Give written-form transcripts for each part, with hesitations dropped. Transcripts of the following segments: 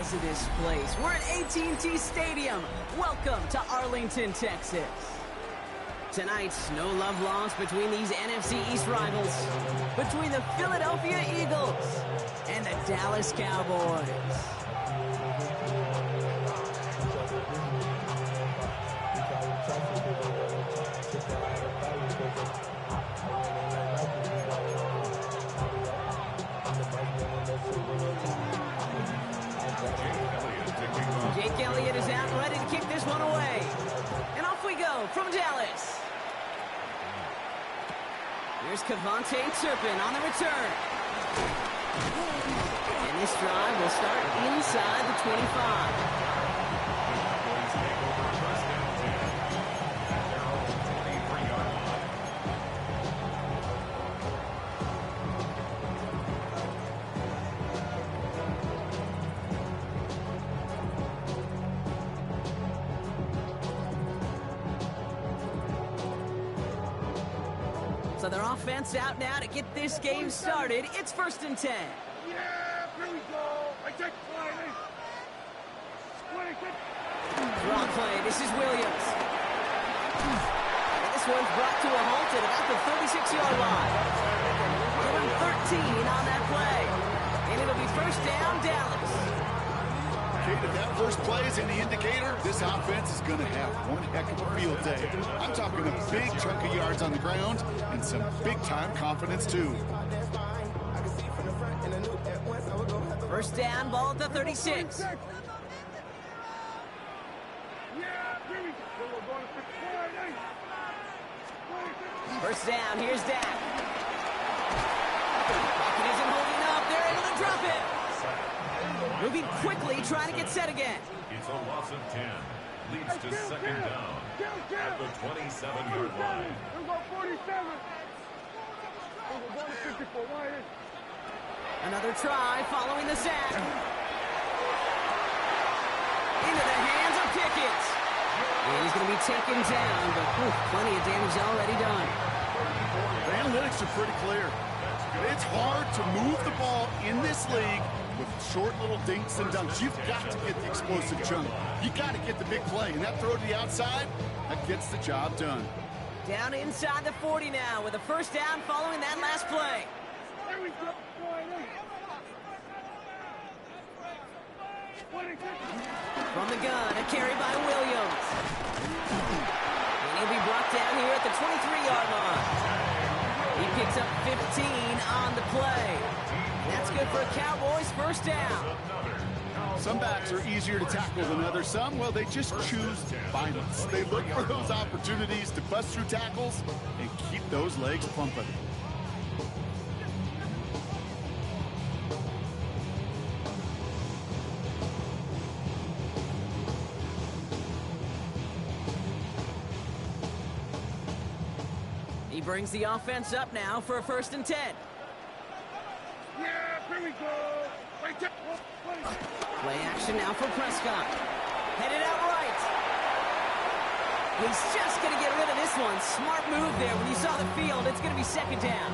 size of this place. We're at AT&T Stadium. Welcome to Arlington, Texas. Tonight, no love lost between these NFC East rivals, between the Philadelphia Eagles and the Dallas Cowboys. Jake Elliott is out and ready to kick this one away. And off we go from Dallas. Here's Kavontae Turpin on the return. And this drive will start inside the 25. So their offense out now to get this game started. It's 1st and 10. Yeah, here we go. I take Draw play. This is Williams. And this one's brought to a halt at about the 36-yard line. Going 13 on that play. And it'll be 1st down, Dallas. Kate, if that first play is any indicator, this offense is going to have one heck of a field day. I'm talking a big chunk of yards on the ground and some big-time confidence, too. 1st down, ball at the 36. First down, here's Dak. Pocket isn't holding up. They're able to drop it. Moving quickly, trying to get set again. It's a loss of 10. Leads to 2nd down at the 27-yard line. Another try following the sack. Into the hands of Pickett. And he's going to be taken down, but plenty of damage already done. The analytics are pretty clear. It's hard to move the ball in this league with short little dinks and dunks. You've got to get the explosive chunk. You got to get the big play. And that throw to the outside, that gets the job done. Down inside the 40 now with a 1st down following that last play. From the gun, a carry by Williams. And he'll be brought down here at the 23-yard line. He picks up 15 on the play. That's good for a Cowboys 1st down. Some backs are easier to tackle than others. Some, well, they just choose violence. They look for those opportunities to bust through tackles and keep those legs pumping. He brings the offense up now for a 1st and 10. Yeah, here we go. Play action now for Prescott. Headed out right. He's just going to get rid of this one. Smart move there when you saw the field. It's going to be 2nd down.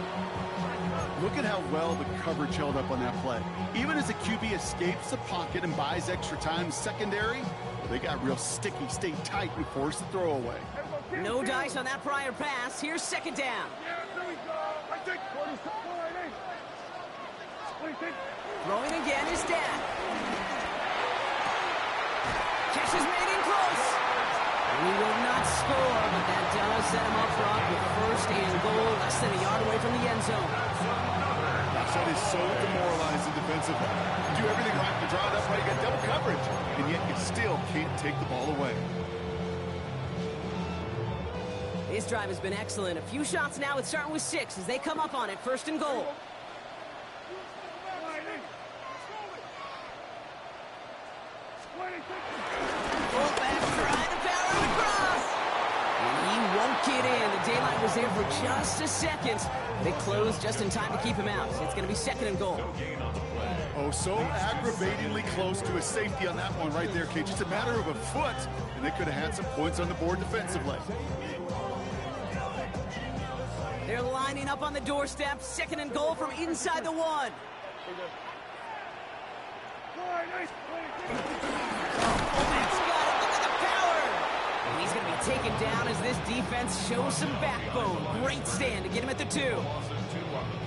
Look at how well the coverage held up on that play. Even as the QB escapes the pocket and buys extra time secondary, they got real sticky, stayed tight, and forced the throw away. No dice on that prior pass. Here's 2nd down. Throwing again is Dak. Catch is made in close. And he will not score, but that does set him up front with 1st and goal, less than a yard away from the end zone. That is so demoralizing defensively. You do everything right to draw it up right, you got double coverage, and yet you still can't take the ball away. This drive has been excellent. A few shots now. It's starting with 6 as they come up on it. 1st and goal. Fullback trying to power it across. And he won't get in. The daylight was there for just a second. They closed just in time to keep him out. So it's going to be 2nd and goal. Oh, so aggravatingly close to a safety on that one right there, Kate. Just a matter of a foot, and they could have had some points on the board defensively. They're lining up on the doorstep. 2nd and goal from inside the 1. Boy, nice play. He's got it. Look at the power. And he's going to be taken down as this defense shows some backbone. Great stand to get him at the 2.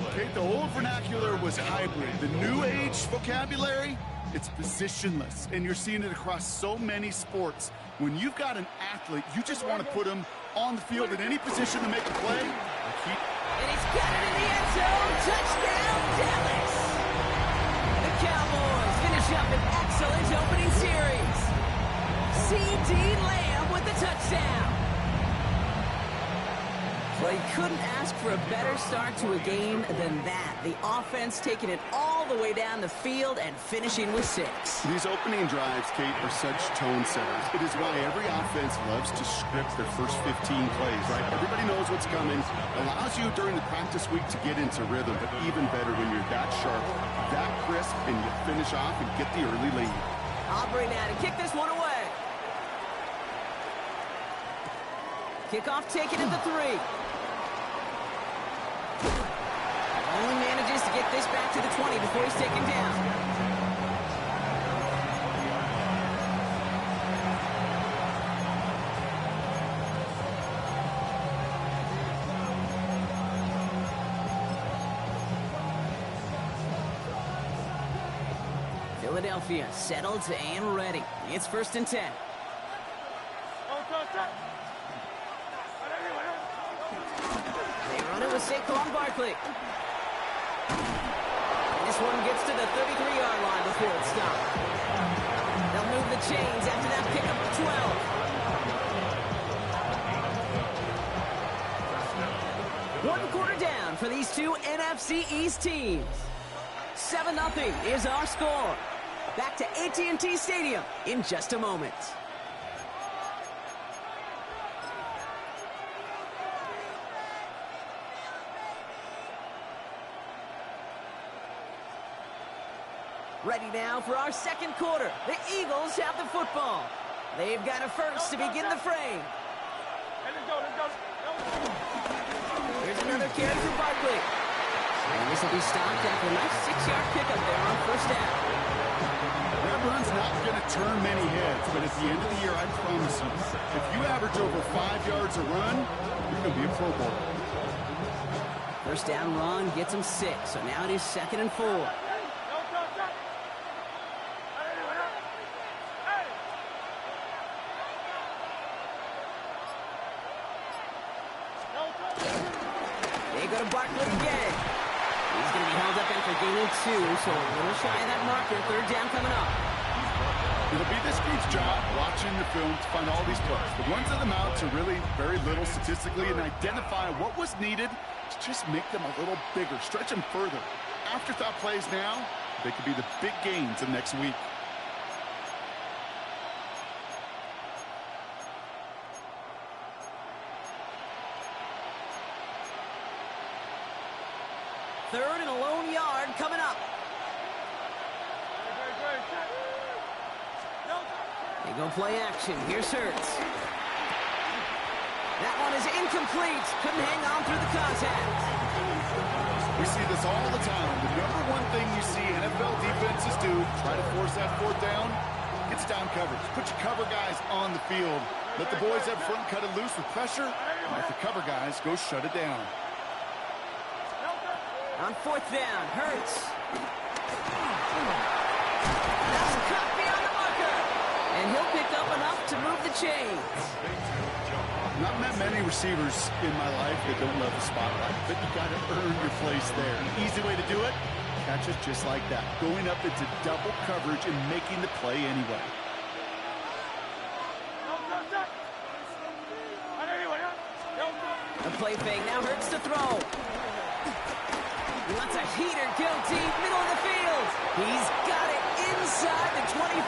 Okay, the old vernacular was hybrid. The new age vocabulary, it's positionless. And you're seeing it across so many sports. When you've got an athlete, you just want to put him on the field in any position to make a play. And he's got it in the end zone. Touchdown, Dallas. The Cowboys finish up an excellent opening series. C.D. Lamb with the touchdown. Well, you couldn't ask for a better start to a game than that. The offense taking it all the way down the field and finishing with 6. These opening drives, Kate, are such tone setters. It is why every offense loves to script their first 15 plays, right? Everybody knows what's coming. Allows you during the practice week to get into rhythm, but even better when you're that sharp, that crisp, and you finish off and get the early lead. Aubrey now to kick this one away. Kickoff taken at the 3. Only manages to get this back to the 20 before he's taken down. Philadelphia settled and ready. It's 1st and 10. They run it with Saquon Barkley. This one gets to the 33-yard line before it's stopped. They'll move the chains after that pickup of 12. 1 quarter down for these two NFC East teams. 7-0 is our score. Back to AT&T Stadium in just a moment. Ready now for our second quarter. The Eagles have the football. They've got a first to begin the frame. Here's another carry for Barkley. And this will be stopped after a nice 6-yard pickup there on 1st down. That run's not going to turn many heads, but at the end of the year, I promise you, if you average over 5 yards a run, you're going to be a Pro Bowler. 1st down run gets him 6, so now it is 2nd and 4. They go to Barkley again. He's going to be held up after gaining 2, so a little shy of that marker. 3rd down coming up. It'll be this group's job watching the film to find all these plays. The ones that amount to really very little statistically and identify what was needed to just make them a little bigger, stretch them further. Afterthought plays now, they could be the big gains of next week. Third and a lone yard coming up. They go play action. Here's Hurts. That one is incomplete. Couldn't hang on through the contact. We see this all the time. The number one thing you see NFL defenses do, try to force that 4th down, it's down coverage. Put your cover guys on the field. Let the boys up front cut it loose with pressure. And let the cover guys go shut it down. On 4th down, Hurts. That's cut beyond the marker. And he'll pick up enough to move the chains. Not met many receivers in my life that don't love the spotlight, but you got to earn your place there. An easy way to do it, catch it just like that. Going up into double coverage and making the play anyway. The play fake now Hurts to throw. He lets a heater go deep, middle of the field. He's got it inside the 25.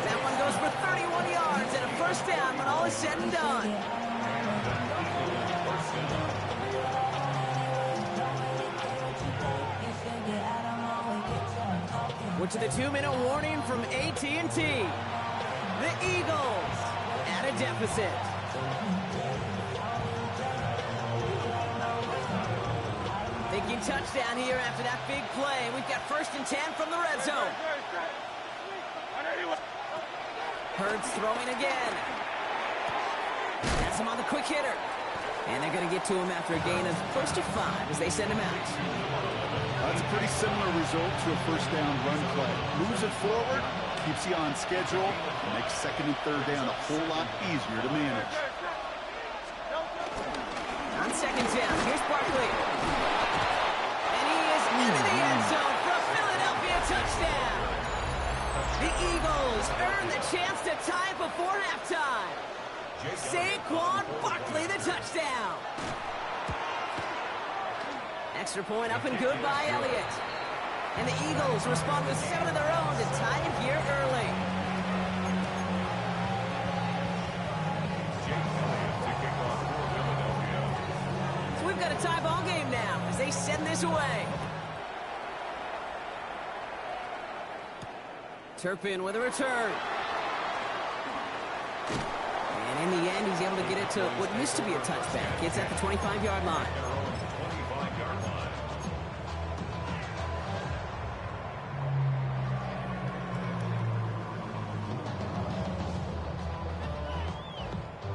That one goes for 31 yards and a 1st down when all is said and done. We're to the 2-minute warning from AT&T. The Eagles at a deficit. Thinking touchdown here after that big play. We've got 1st and 10 from the red zone. Hurts throwing again. That's him on the quick hitter. And they're going to get to him after a gain of close to 5 as they send him out. That's a pretty similar result to a first down run play. Moves it forward, keeps you on schedule, makes 2nd and 3rd down a whole lot easier to manage. On 2nd down, here's Barkley. And he is into the end zone for a Philadelphia touchdown. The Eagles earn the chance to tie it before halftime. Saquon Barkley, the touchdown. Extra point up and good by Elliott. And the Eagles respond with 7 of their own to tie it here early. So we've got a tie ball game now as they send this away. Turpin with a return. And in the end, he's able to get it to what used to be a touchback. It's at the 25-yard line.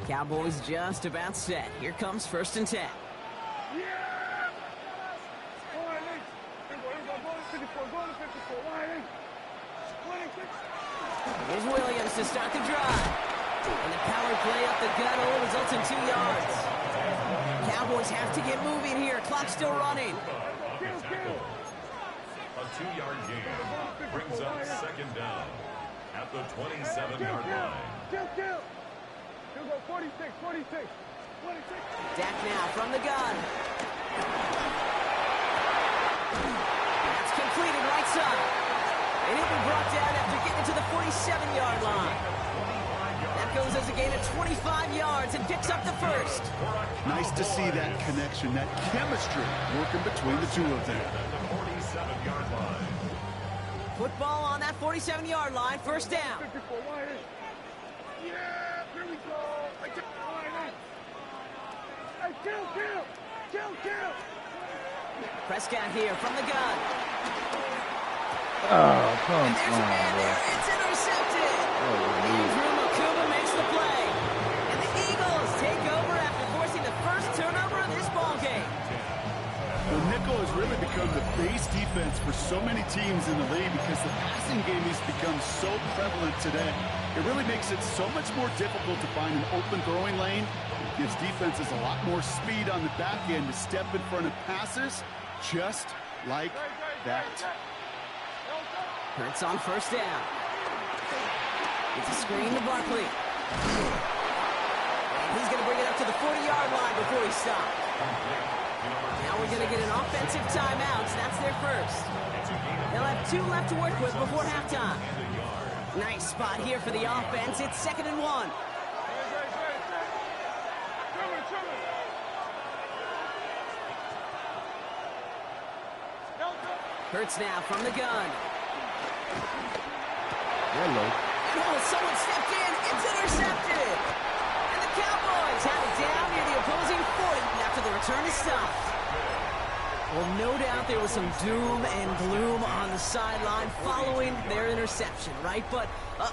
Cowboys just about set. Here comes 1st and 10. Here's Williams to start the drive. And the power play up the gut only results in 2 yards. Cowboys have to get moving here. Clock's still running. A 2-yard gain brings up 2nd down at the 27-yard line. 46. Dak now from the gun. That's completed right side. And he'll be brought down after getting to the 47-yard line. That goes as a gain of 25 yards and picks up the 1st. Nice to see that connection, that chemistry working between the two of them. Football on that 47-yard line, 1st down. Yeah, here we go. I took the line. Hey, kill. Prescott here from the gun. Oh, come And there's a man on, there. It's intercepted. Andrew Makuba makes the play. And the Eagles take over after forcing the 1st turnover of this ballgame. The nickel has really become the base defense for so many teams in the league because the passing game has become so prevalent today. It really makes it so much more difficult to find an open throwing lane. It gives defenses a lot more speed on the back end to step in front of passes just like that. Hurts on 1st down. It's a screen to Barkley. And he's going to bring it up to the 40-yard line before he stops. Now we're going to get an offensive timeout. That's their 1st. They'll have 2 left to work with before halftime. Nice spot here for the offense. It's 2nd and 1. Hurts now from the gun. Hello. Oh, someone stepped in. It's intercepted. And the Cowboys have it down near the opposing 40 after the return is stopped. Well, no doubt there was some doom and gloom on the sideline following their interception, right? But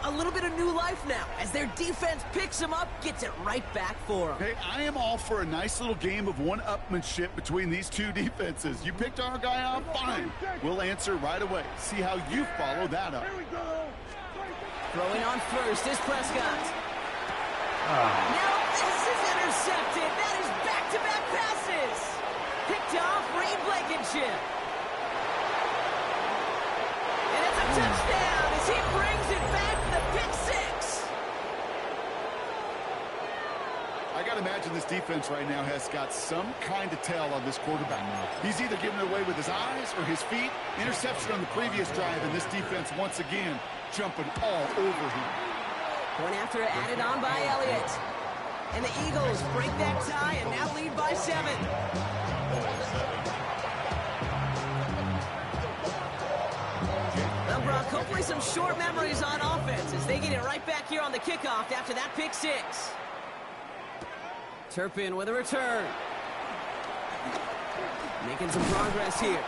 a little bit of new life now as their defense picks them up, gets it right back for them. Hey, I am all for a nice little game of one-upmanship between these two defenses. You picked our guy out, fine. We'll answer right away. See how you follow that up. Throwing on 1st is Prescott. Now this is intercepted. That is back-to-back passes. Picked off Reed Blankenship. And it's a touchdown as he brings it back for the pick 6. I got to imagine this defense right now has got some kind of tell on this quarterback. He's either giving it away with his eyes or his feet. Interception on the previous drive, and this defense once again jumping all over him. Point after added on by Elliott. And the Eagles break that tie and now lead by 7. Well, Brock, hopefully some short memories on offense as they get it right back here on the kickoff after that pick 6. Making some progress here.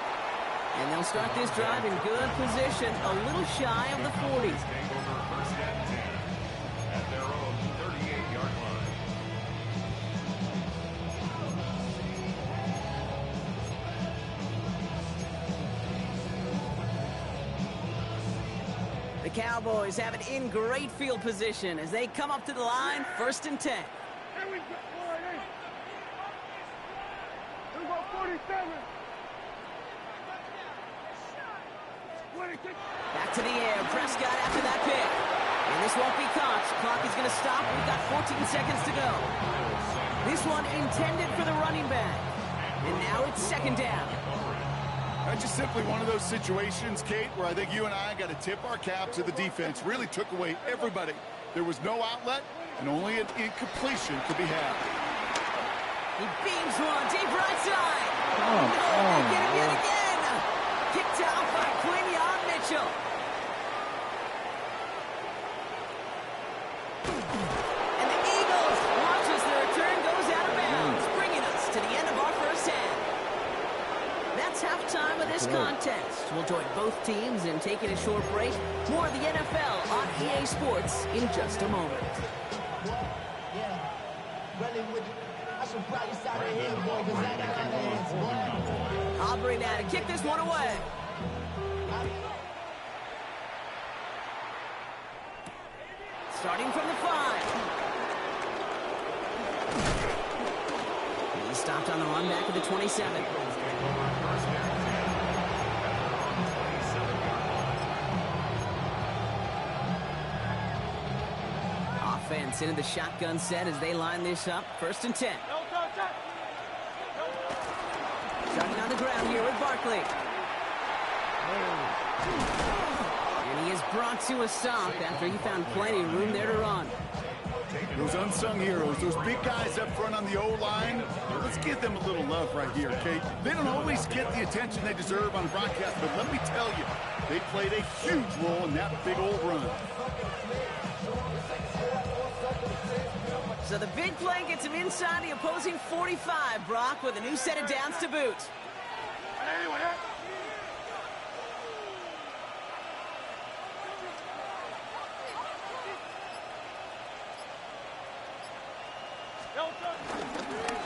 And they'll start this drive in good position, a little shy of the 40. Take over first and 10 at their own 38-yard line. The Cowboys have it in great field position as they come up to the line, first and 10. Here we go, boy. Here we go, 47. Back to the air, Prescott after that pick. And this won't be caught. Clock is going to stop. We've got 14 seconds to go. This one intended for the running back. And now it's second down. That's just simply one of those situations, Kate, where I think you and I got to tip our cap to the defense. Really took away everybody. There was no outlet, and only an incompletion could be had. He beams one, deep right side. They get him yet again. Kicked out by Quinion Mitchell. And the Eagles watch as the return goes out of bounds, bringing us to the end of our first half. That's halftime of this contest. We'll join both teams in taking a short break. More of the NFL on EA Sports in just a moment. I'll bring that and kick this one away. Starting from the 5. He stopped on the run back at the 27. Offense into the shotgun set as they line this up. First and 10. Starting on the ground here with Barkley. And he is brought to a stop after he found plenty of room there to run. Those unsung heroes, those big guys up front on the O-line, let's give them a little love right here, Kate. They don't always get the attention they deserve on broadcast, but let me tell you, they played a huge role in that big old run. So the big play gets him inside the opposing 45, Brock, with a new set of downs to boot.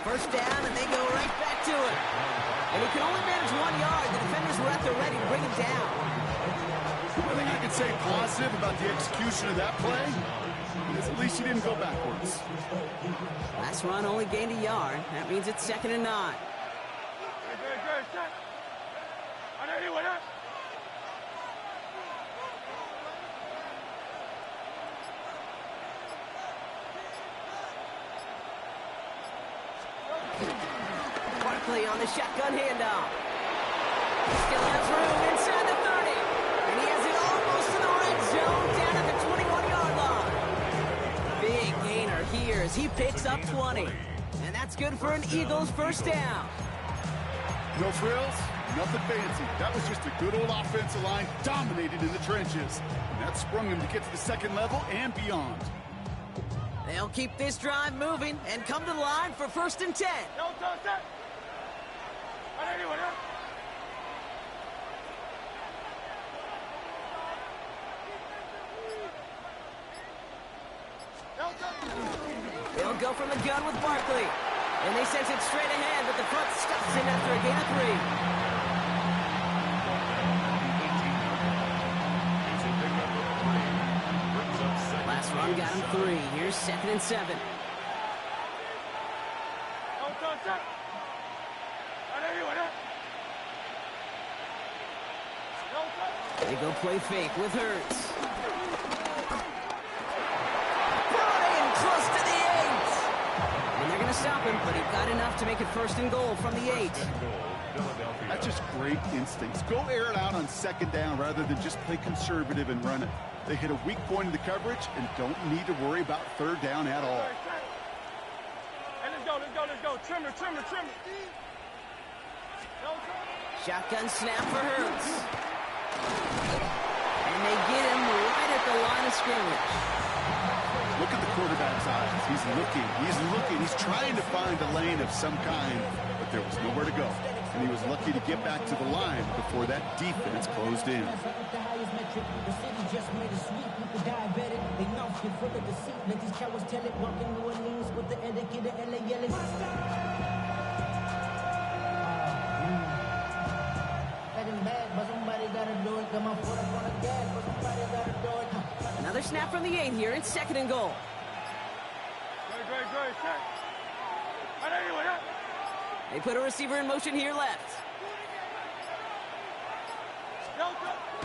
First down, and they go right back to it. And he can only manage 1 yard. The defenders were at the ready to bring him down. One thing I can say positive about the execution of that play is at least he didn't go backwards. Last run only gained a yard. That means it's second and 9. Barkley on the shotgun handoff. Still has room inside the 30. And he has it almost to the red zone down at the 21-yard line. Big gainer here as he picks up 20. And that's good for an Eagles first down. No frills, nothing fancy. That was just a good old offensive line dominated in the trenches. And that sprung him to get to the second level and beyond. They'll keep this drive moving and come to the line for first and 10. They'll go from the gun with Barkley. And they send it straight ahead, but the front stops him after a gain of 3. Last run got him 3. Here's second and 7. They go play fake with Hurts. Brian close to the 8. And they're going to stop him, but he got enough to make it first and goal from the 8. That's just great instincts. Go air it out on second down rather than just play conservative and run it. They hit a weak point in the coverage and don't need to worry about third down at all. Hey, let's go. Trimmer. Shotgun snap for Hurts. And they get him right at the line of scrimmage. Look at the quarterback's eyes. He's looking. He's trying to find a lane of some kind, but there was nowhere to go. and he was lucky to get back to the line before that defense closed in. Another snap from the 8 here. It's 2nd and goal. They put a receiver in motion here left.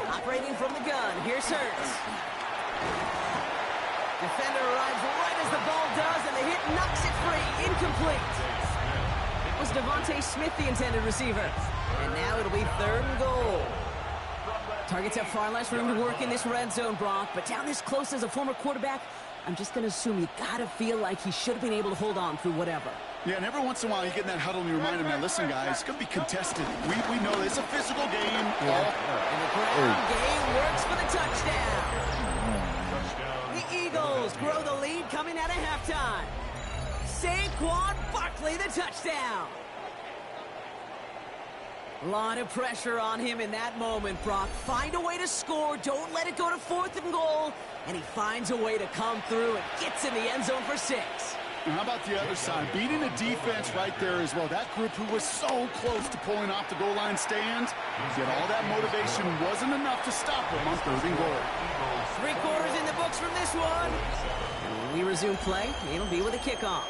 Operating from the gun. Here's Hurts. Defender arrives right as the ball does, and the hit knocks it free. Incomplete. It was Devontae Smith, the intended receiver. And now it'll be 3rd and goal. Targets have far less room to work in this red zone, Brock. But down this close as a former quarterback, I'm just going to assume you got to feel like he should have been able to hold on through whatever. Yeah, and every once in a while you get in that huddle and you remind him, now listen, guys, it's going to be contested. We know it's a physical game. Yeah. And the ground game works for the touchdown. The Eagles grow the lead coming out of halftime. Saquon Barkley, the touchdown. A lot of pressure on him in that moment, Brock. Find a way to score. Don't let it go to 4th and goal. And he finds a way to come through and gets in the end zone for 6. And how about the other side? Beating a defense right there as well. That group who was so close to pulling off the goal line stand, yet all that motivation wasn't enough to stop him on 3rd and goal. 3 quarters in the books from this one. And when we resume play, it'll be with a kickoff.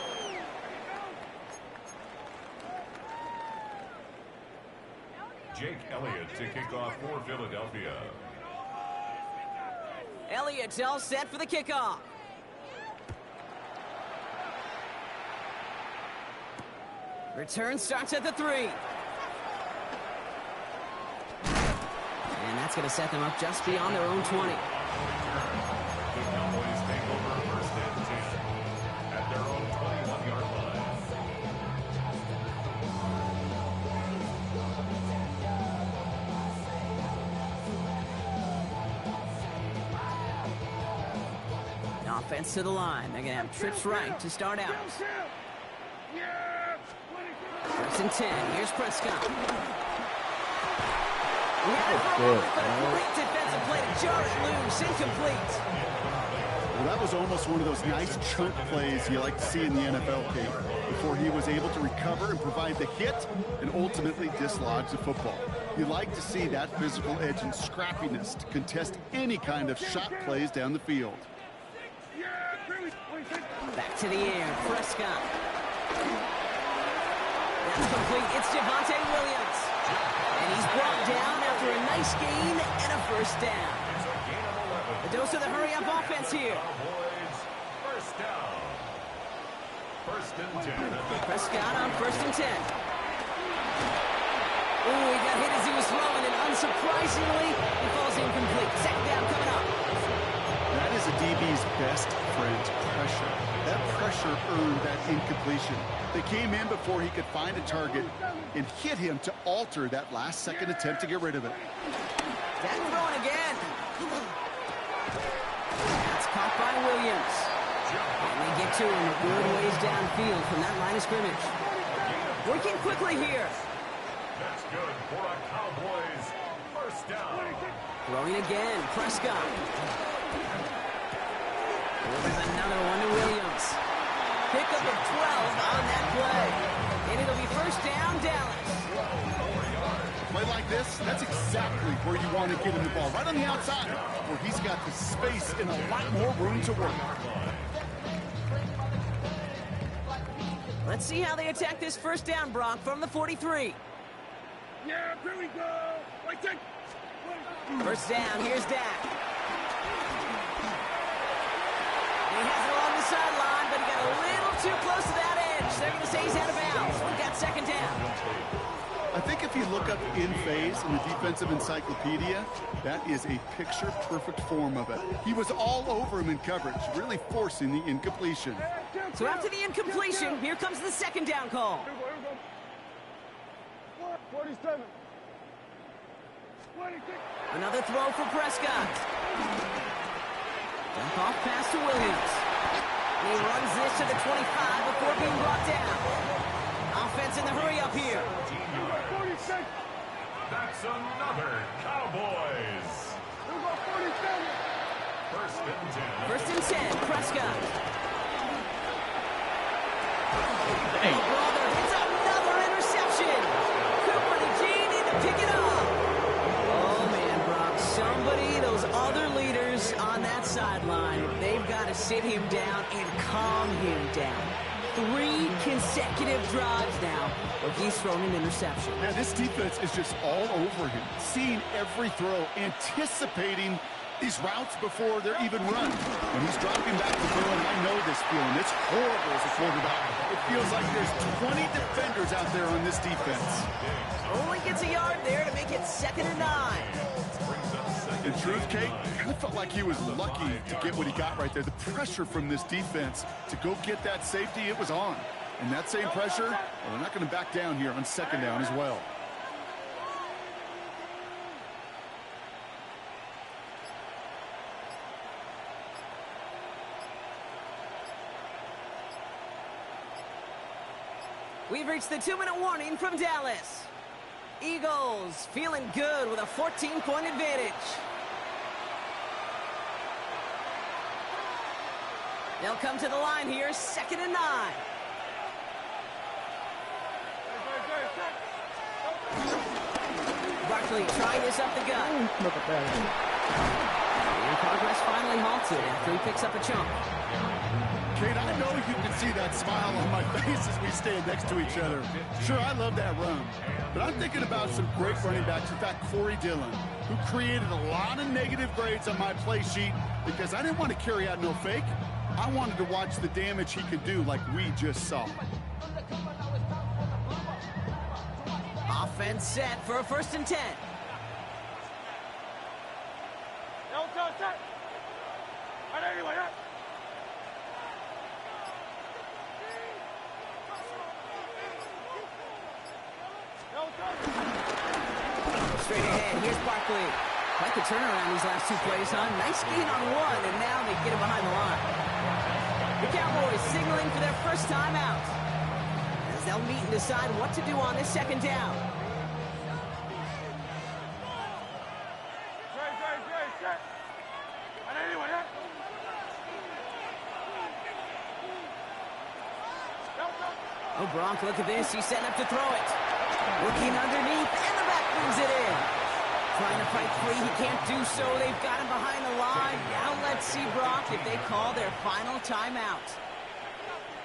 Jake Elliott to kick off for Philadelphia. Elliott's all set for the kickoff. Return starts at the 3. And that's going to set them up just beyond their own 20. The Cowboys take over 1st and 10 at their own 21-yard line. Offense to the line. They're going to have trips right to start out. 1st and 10. Here's Prescott. Great defensive play to jar it loose. Incomplete. Well, that was almost one of those nice chunk plays you like to see in the NFL, Kate, before he was able to recover and provide the hit and ultimately dislodge the football. You like to see that physical edge and scrappiness to contest any kind of shot plays down the field. Back to the air. Prescott. That's complete. It's Javonte Williams. And he's brought down after a nice gain and a 1st down. A dose of the hurry-up offense here. First down. 1st and 10. Prescott on 1st and 10. Ooh, he got hit as he was throwing, and unsurprisingly, he falls incomplete. 2nd down coming up. That is a DB's best friend, pressure. That pressure earned that incompletion. They came in before he could find a target and hit him to alter that last-second attempt to get rid of it. That throwing again. That's caught by Williams. And they get to him a good ways downfield from that line of scrimmage. Working quickly here. That's good for a Cowboys 1st down. Throwing again. Prescott. There's another one to Williams. Pickup of 12 on that play. And it'll be 1st down, Dallas. Play like this, that's exactly where you want to get him the ball. Right on the outside, where he's got the space and a lot more room to work. Let's see how they attack this 1st down, Brock, from the 43. Yeah, here we go. 1st down, here's Dak. He has it along the sideline, but he got a little too close to that edge. They're going to say he's out of bounds. We've got 2nd down. I think if you look up in phase in the defensive encyclopedia, that is a picture-perfect form of it. He was all over him in coverage, really forcing the incompletion. So after the incompletion, here comes the 2nd down call. 47. Another throw for Prescott. Dump off pass to Williams. And he runs this to the 25 before being brought down. Offense in the hurry up here. That's another Cowboys. First and 10. First and 10, Prescott. Hey. Oh, brother, it's another interception. Cooper and Gene need to pick it up. Oh, man, Brock, somebody, those other leaders on that sideline, they've got to sit him down and calm him down. 3 consecutive drives now where he's thrown an interception. Yeah, this defense is just all over him, seeing every throw, anticipating these routes before they're even run. When he's dropping back to throw, and I know this feeling, it's horrible as a quarterback. It feels like there's 20 defenders out there on this defense. Only gets a yard there to make it 2nd and 9. In truth, Kate, I kind of felt like he was lucky to get what he got right there. The pressure from this defense to go get that safety, it was on. And that same pressure, well, they're not going to back down here on 2nd down as well. We've reached the 2-minute warning from Dallas. Eagles feeling good with a 14-point advantage. They'll come to the line here, 2nd and 9. Barkley trying this up the gut. Look at that. And progress finally halted after he picks up a chunk. Kate, I know you can see that smile on my face as we stand next to each other. Sure, I love that run. But I'm thinking about some great running backs. In fact, Corey Dillon, who created a lot of negative grades on my play sheet because I didn't want to carry out no fake. I wanted to watch the damage he could do like we just saw. Offense set for a 1st and 10. Straight ahead, here's Barkley. Quite the turnaround these last 2 plays, huh? Nice gain on 1, and now they get him behind the line. The Cowboys signaling for their first time out, as they'll meet and decide what to do on this 2nd down. Oh, Bronk, look at this. He's setting up to throw it. Looking underneath, and the back brings it in. Trying to fight free. He can't do so. They've got him behind the line. Now let's see, Brock, if they call their final timeout.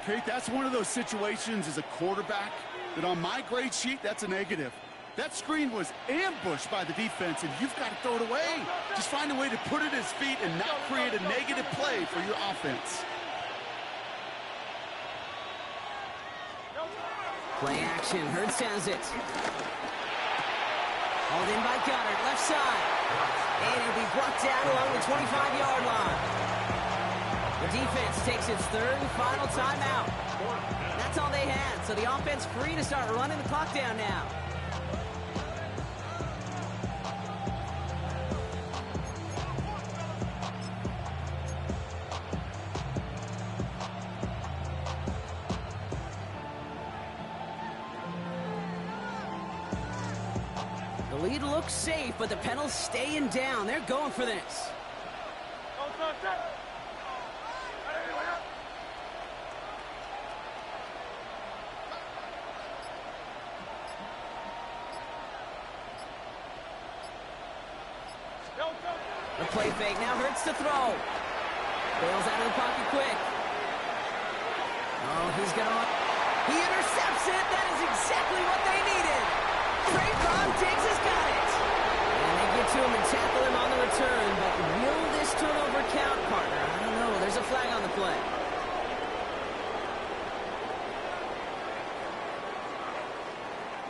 Kate, that's one of those situations as a quarterback that on my grade sheet, that's a negative. That screen was ambushed by the defense, and you've got to throw it away. Just find a way to put it at his feet and not create a negative play for your offense. Play action. Hurts has it. Hauled in by Goddard, left side. And he'll be brought down along the 25-yard line. The defense takes its 3rd and final timeout. That's all they had, so the offense free to start running the clock down now. The lead looks safe, but the Penals staying down. They're going for this. The play fake now hurts to throw. Bails out of the pocket quick. Oh, he's going. He intercepts it. That is exactly what they needed. Trayvon Diggs has got it. And they get to him and tackle him on the return. But will this turnover count, partner? I don't know. There's a flag on the play.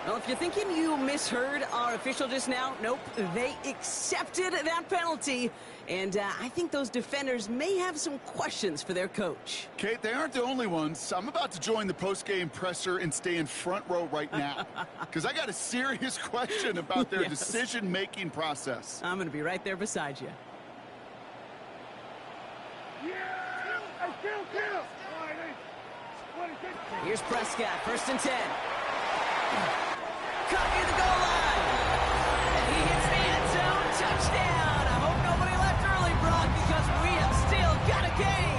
Well, if you're thinking you misheard our official just now, nope. They accepted that penalty. And I think those defenders may have some questions for their coach. Kate, they aren't the only ones. I'm about to join the post-game presser and stay in front row right now. Because I got a serious question about their decision-making process. I'm going to be right there beside you. Here's Prescott, 1st and 10. cut near the goal line. And he hits the end zone. Touchdown. I hope nobody left early, Brock, because we have still got a game.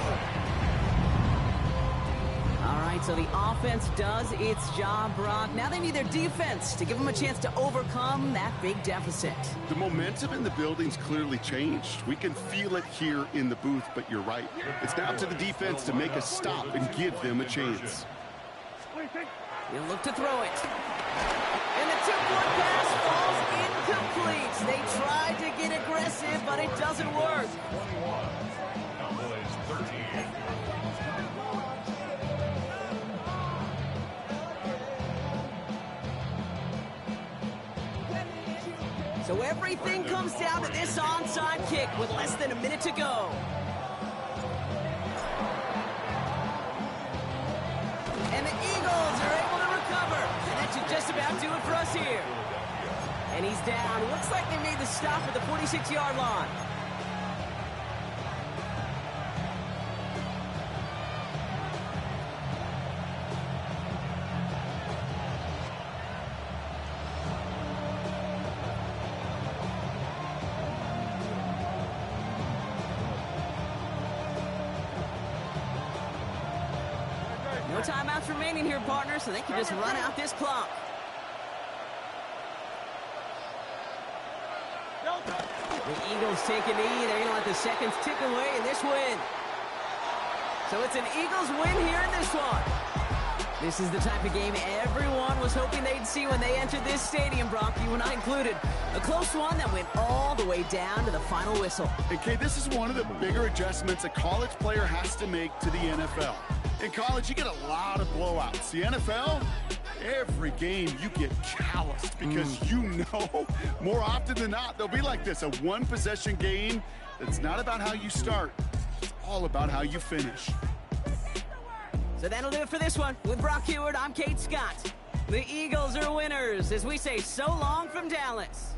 All right, so the offense does its job, Brock. Now they need their defense to give them a chance to overcome that big deficit. The momentum in the building's clearly changed. We can feel it here in the booth, but you're right. It's now to the defense to make a stop and give them a chance. He'll look to throw it. And the tip-one pass falls incomplete. They tried to get aggressive, but it doesn't work. 21. Cowboys 13. So everything comes down to this onside kick with less than a minute to go. And the Eagles are able to recover. And that should just about do it for us here. And he's down. Looks like they made the stop at the 46-yard line. No timeouts remaining here, partner, so they can just run out this clock. The Eagles take a knee. They're going to let the seconds tick away in this win. So it's an Eagles win here in this one. This is the type of game everyone was hoping they'd see when they entered this stadium, Brock, you and I included. A close one that went all the way down to the final whistle. And Kay, this is one of the bigger adjustments a college player has to make to the NFL. In college, you get a lot of blowouts. The NFL, every game you get calloused because you know more often than not they'll be like this, a one-possession game that's not about how you start. It's all about how you finish. So that'll do it for this one. With Brock Heward, I'm Kate Scott. The Eagles are winners as we say so long from Dallas.